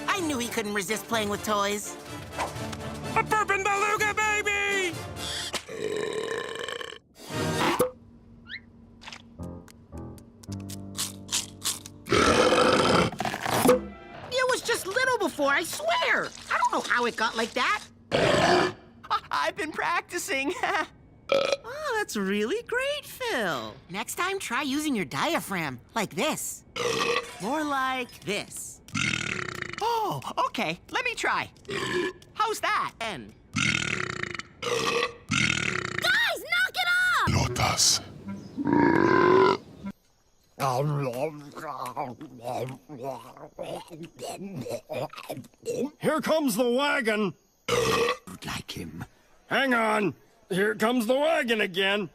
I knew he couldn't resist playing with toys. A burpin' beluga, baby! It was just little before, I swear. I don't know how it got like that. I've been practicing. Oh, that's really great, Phil. Next time, try using your diaphragm, like this. More like this. Oh, okay. Let me try. How's that? And Guys, knock it off! Notas. Here comes the wagon. Like him. Hang on. Here comes the wagon again.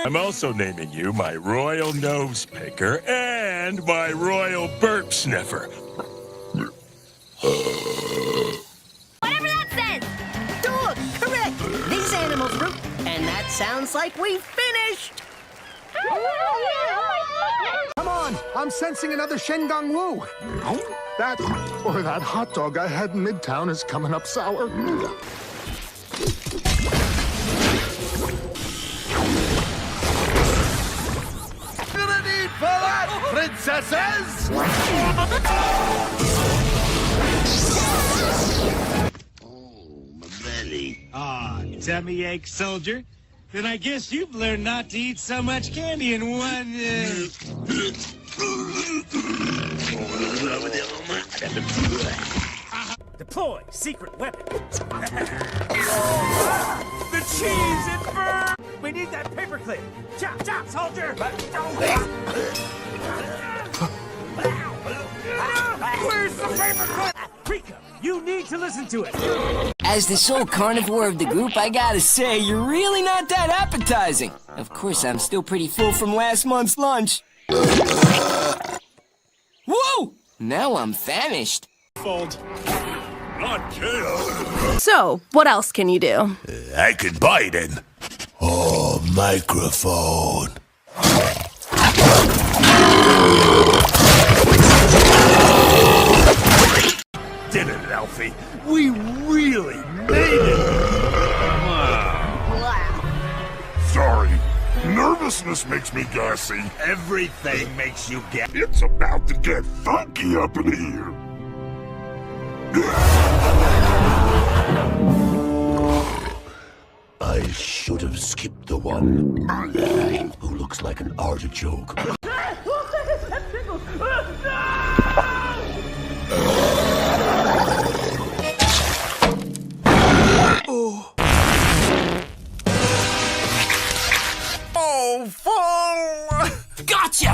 I'm also naming you my royal nose picker and my royal burp sniffer. Whatever that says! dog, correct. These animals root, and that sounds like we finished. Come on, I'm sensing another Shengang Wu. That hot dog I had in Midtown is coming up sour. Gonna need for that, princesses! Oh, my belly. Ah, tummy ache, soldier? Then I guess you've learned not to eat so much candy in one, Deploy secret weapon. The cheese and burp! We need that paperclip. Chop, chop, soldier! Where's the paperclip? Rico, you need to listen to it. As the sole carnivore of the group, I gotta say, you're really not that appetizing. Of course, I'm still pretty full from last month's lunch. Whoa! Now I'm famished. Fold. Not kill. So, what else can you do? I could bite it. Oh, microphone. Did it, Alfie. We really made it. Sorry. Nervousness makes me gassy. Everything makes you get. It's about to get funky up in here. I should have skipped the one who looks like an artichoke. Oh, full! Gotcha!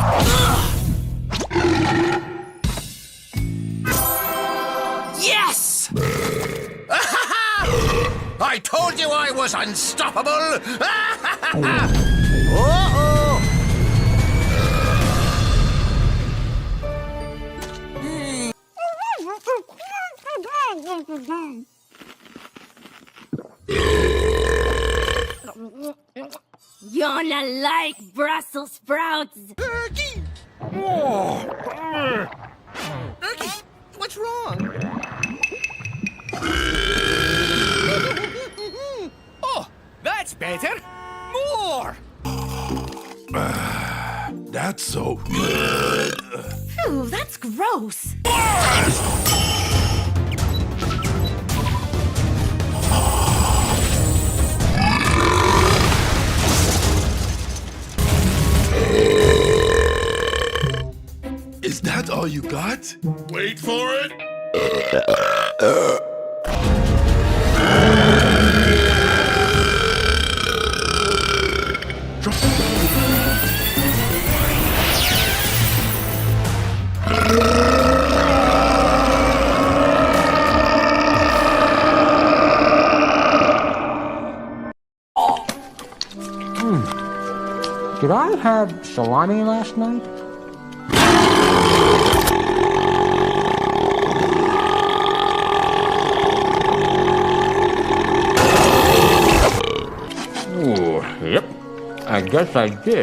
Yes! I told you I was unstoppable! You're gonna like Brussels sprouts! Erky, what's wrong? Oh, that's better. More. That's so good. Phew, that's gross! Is that all you got? Wait for it. Did I have salami last night? Yep, I guess I did.